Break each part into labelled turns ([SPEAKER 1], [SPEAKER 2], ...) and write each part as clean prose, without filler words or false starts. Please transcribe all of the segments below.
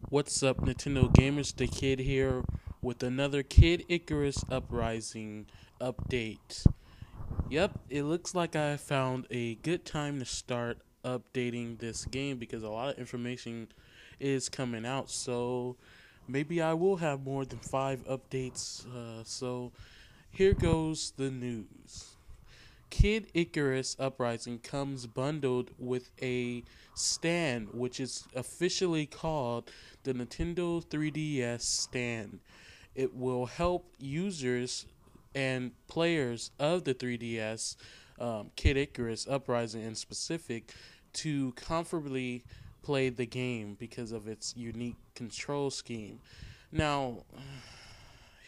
[SPEAKER 1] What's up, Nintendo gamers? The Kid here with another Kid Icarus Uprising update. Yep, it looks like I found a good time to start updating this game because a lot of information is coming out. So maybe I will have more than 5 updates. So here goes the news. Kid Icarus Uprising comes bundled with a stand, which is officially called the Nintendo 3DS stand. It will help users and players of the 3DS, Kid Icarus Uprising in specific, to comfortably play the game because of its unique control scheme. Now,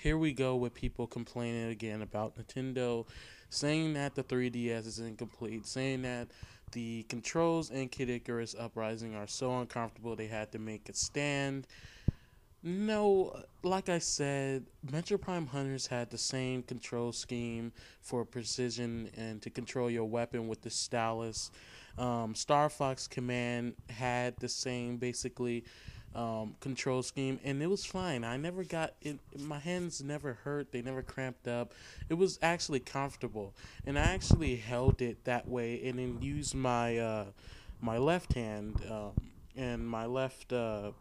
[SPEAKER 1] here we go with people complaining again about Nintendo, saying that the 3DS is incomplete, saying that the controls in Kid Icarus Uprising are so uncomfortable they had to make a stand. No, like I said, Metro Prime Hunters had the same control scheme for precision and to control your weapon with the stylus. Star Fox Command had the same basically control scheme, and it was fine. I never got it. My hands never hurt. They never cramped up. It was actually comfortable, and I actually held it that way, and then used my left hand and my left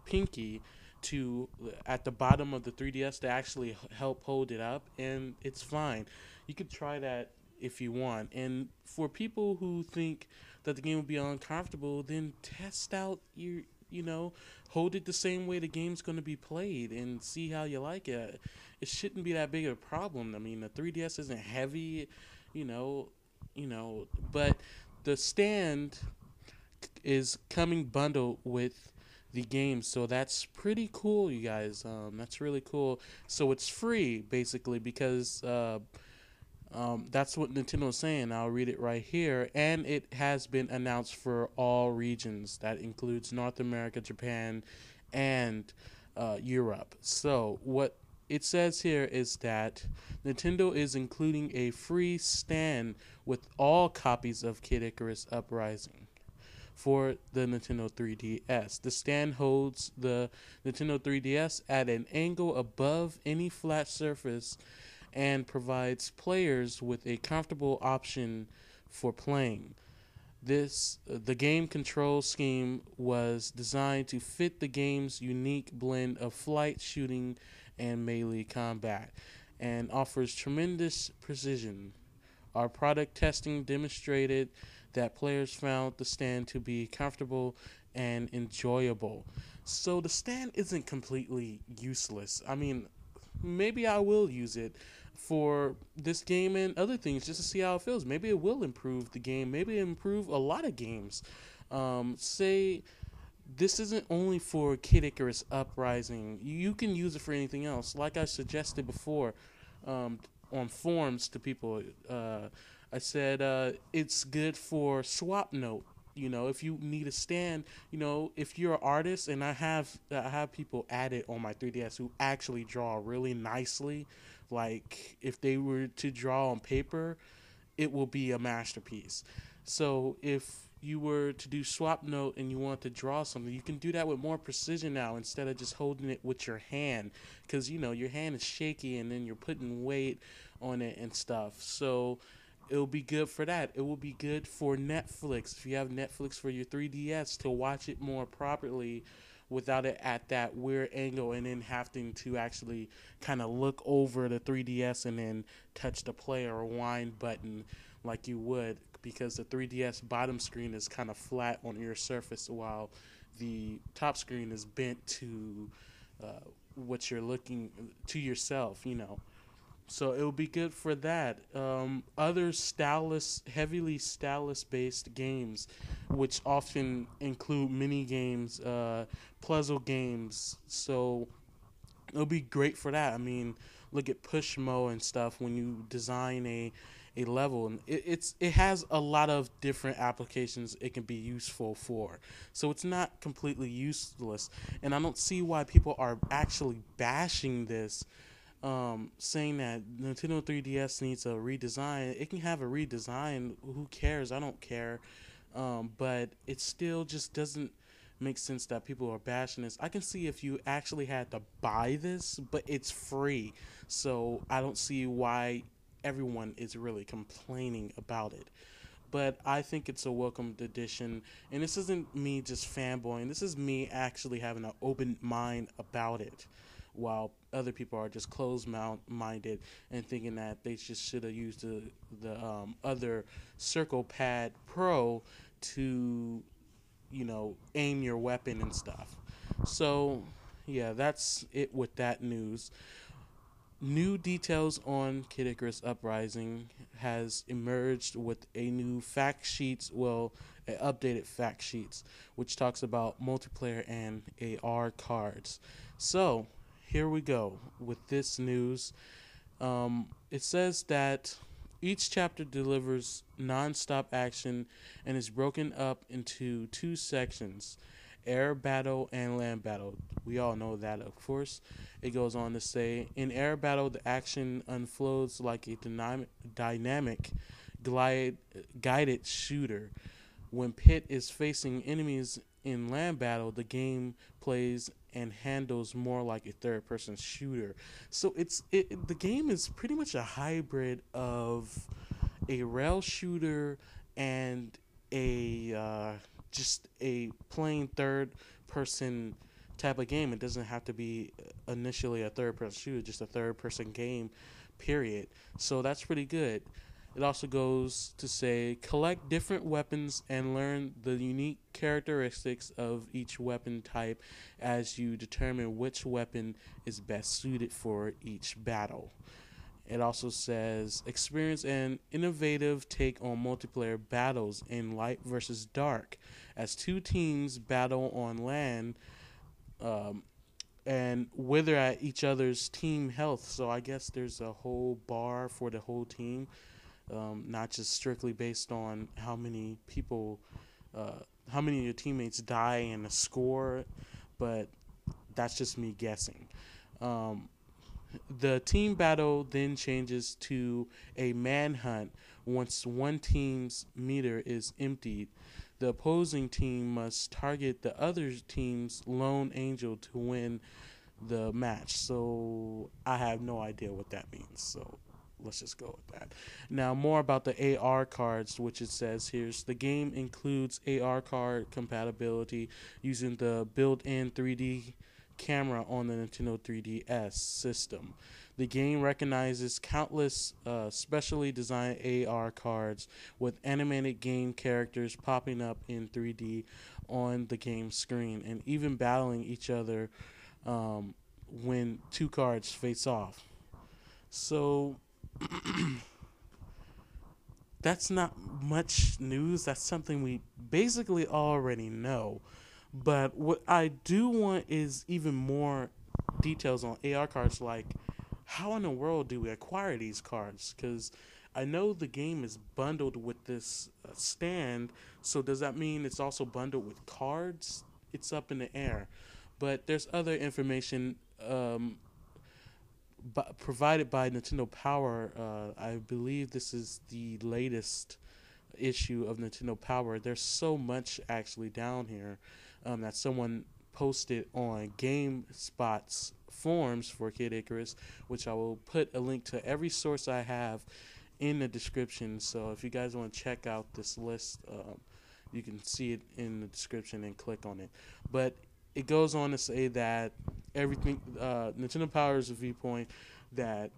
[SPEAKER 1] pinky to at the bottom of the 3DS to actually help hold it up, and it's fine. You could try that if you want. And for people who think that the game will be uncomfortable, then test out your hold it the same way the game's going to be played and see how you like it. It shouldn't be that big of a problem. I mean, the 3DS isn't heavy, you know, but the stand is coming bundled with the game, so that's pretty cool, you guys. That's really cool. So it's free basically because that's what Nintendo is saying. I'll read it right here. And it has been announced for all regions. That includes North America, Japan, and Europe. So, what it says here is that Nintendo is including a free stand with all copies of Kid Icarus Uprising for the Nintendo 3DS. The stand holds the Nintendo 3DS at an angle above any flat surface and provides players with a comfortable option for playing. The game control scheme was designed to fit the game's unique blend of flight, shooting, and melee combat, and offers tremendous precision. Our product testing demonstrated that players found the stand to be comfortable and enjoyable. So the stand isn't completely useless. I mean, maybe I will use it for this game and other things just to see how it feels. Maybe it will improve the game. Maybe improve a lot of games. Say this isn't only for Kid Icarus Uprising. You can use it for anything else. Like I suggested before on forums to people, I said it's good for swap note. If you need a stand, if you're an artist, and I have people added on my 3DS who actually draw really nicely. Like if they were to draw on paper, it will be a masterpiece. So if you were to do swap note and you want to draw something, you can do that with more precision now instead of just holding it with your hand, because your hand is shaky and then you're putting weight on it and stuff. So it'll be good for that. It will be good for Netflix if you have Netflix for your 3DS to watch it more properly without it at that weird angle and then having to actually kind of look over the 3DS and then touch the play or rewind button like you would, because the 3DS bottom screen is kind of flat on your surface while the top screen is bent to what you're looking to yourself. So it will be good for that. Other stylus, heavily stylus-based games, which often include mini games, puzzle games. So it'll be great for that. I mean, look at Pushmo and stuff when you design a level, and it has a lot of different applications it can be useful for. So it's not completely useless, and I don't see why people are actually bashing this, saying that Nintendo 3DS needs a redesign. It can have a redesign. Who cares? I don't care. But it still just doesn't makes sense that people are bashing this. I can see if you actually had to buy this, but it's free. So I don't see why everyone is really complaining about it. But I think it's a welcomed addition. And this isn't me just fanboying, this is me actually having an open mind about it. While other people are just closed minded and thinking that they just should have used the other Circle Pad Pro to, aim your weapon and stuff. So, yeah, that's it with that news. New details on Kid Icarus Uprising has emerged with a new fact sheets, updated fact sheets, which talks about multiplayer and AR cards. So, here we go with this news. It says that each chapter delivers non-stop action and is broken up into two sections: air battle and land battle. We all know that, of course. It goes on to say, in air battle, the action unfolds like a dynamic guided shooter. When Pit is facing enemies in land battle, the game plays and handles more like a third-person shooter. So the game is pretty much a hybrid of a rail shooter and a just a plain third-person type of game. It doesn't have to be initially a third-person shooter, just a third-person game, period. So that's pretty good. It also goes to say, collect different weapons and learn the unique characteristics of each weapon type as you determine which weapon is best suited for each battle. It also says, experience an innovative take on multiplayer battles in light versus dark as two teams battle on land and wither at each other's team health. So I guess there's a whole bar for the whole team. Not just strictly based on how many people, how many of your teammates die in a score, but that's just me guessing. The team battle then changes to a manhunt once one team's meter is emptied. The opposing team must target the other team's lone angel to win the match. So I have no idea what that means. So let's just go with that. Now, more about the AR cards, which it says here. The game includes AR card compatibility using the built-in 3D camera on the Nintendo 3DS system. The game recognizes countless specially designed AR cards with animated game characters popping up in 3D on the game screen and even battling each other when two cards face off. So that's not much news. That's something we basically already know. But what I do want is even more details on AR cards, like how in the world do we acquire these cards? Because I know the game is bundled with this stand, so does that mean it's also bundled with cards? It's up in the air. But there's other information provided by Nintendo Power. I believe this is the latest issue of Nintendo Power. There's so much actually down here that someone posted on GameSpot's forums for Kid Icarus, which I will put a link to every source I have in the description. So if you guys want to check out this list, you can see it in the description and click on it. But it goes on to say that everything, Nintendo Power's viewpoint, that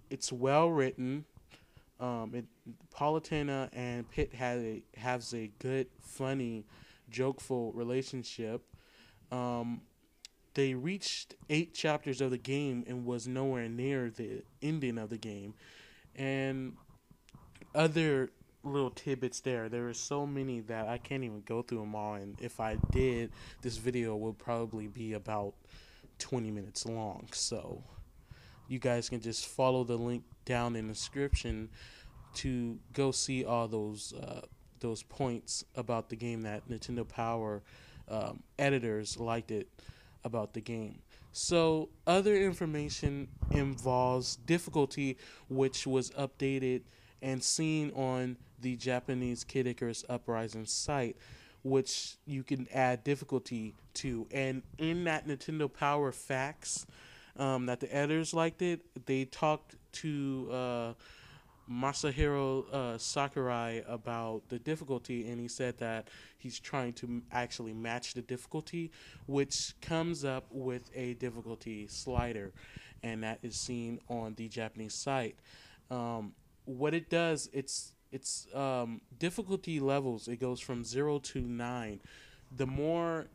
[SPEAKER 1] it's well written. Palutena and Pit has a good, funny, jokeful relationship. They reached 8 chapters of the game and was nowhere near the ending of the game. And other little tidbits there. There are so many that I can't even go through them all. And if I did, this video would probably be about 20 minutes long. So you guys can just follow the link down in the description to go see all those points about the game that Nintendo Power editors liked it about the game. So other information involves difficulty, which was updated and seen on the Japanese Kid Icarus Uprising site, which you can add difficulty to. And in that Nintendo Power Facts, that the editors liked it, they talked to Masahiro Sakurai about the difficulty, and he said that he's trying to actually match the difficulty, which comes up with a difficulty slider, and that is seen on the Japanese site. What it does, it's difficulty levels. It goes from 0 to 9. The more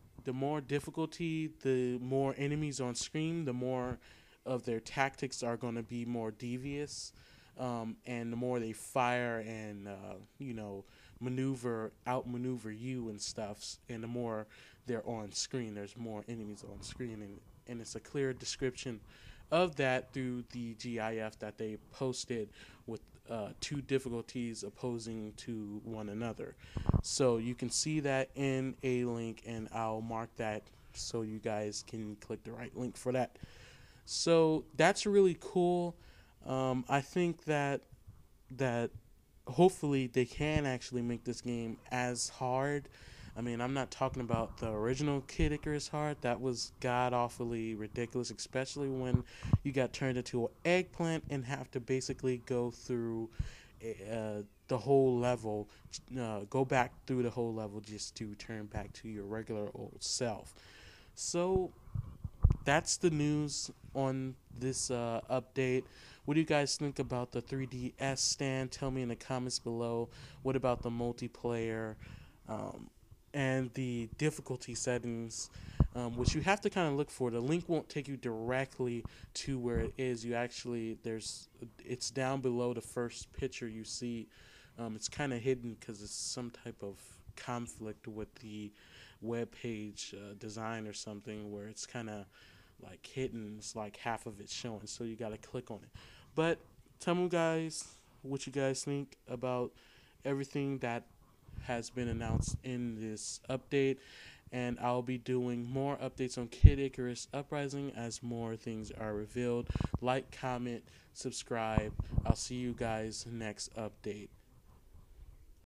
[SPEAKER 1] difficulty, the more enemies on screen, the more of their tactics are going to be more devious, and the more they fire and outmaneuver you and stuff, and the more they're on screen. There's more enemies on screen, and it's a clear description of that through the GIF that they posted with two difficulties opposing to one another. So you can see that in a link, and I'll mark that so you guys can click the right link for that. So that's really cool. I think that hopefully they can actually make this game as hard. I mean, I'm not talking about the original Kid Icarus hard. That was god awfully ridiculous, especially when you got turned into an eggplant and have to basically go through the whole level, go back through the whole level just to turn back to your regular old self. So that's the news on this update. What do you guys think about the 3DS stand? Tell me in the comments below. What about the multiplayer and the difficulty settings, which you have to kind of look for? The link won't take you directly to where it is. You actually it's down below the first picture you see. It's kind of hidden because it's some type of conflict with the web page design or something, where it's kind of like hidden. It's like half of it showing, so you got to click on it. But tell me, guys, what you guys think about everything that has been announced in this update, and I'll be doing more updates on Kid Icarus Uprising as more things are revealed. Like, comment, subscribe. I'll see you guys next update.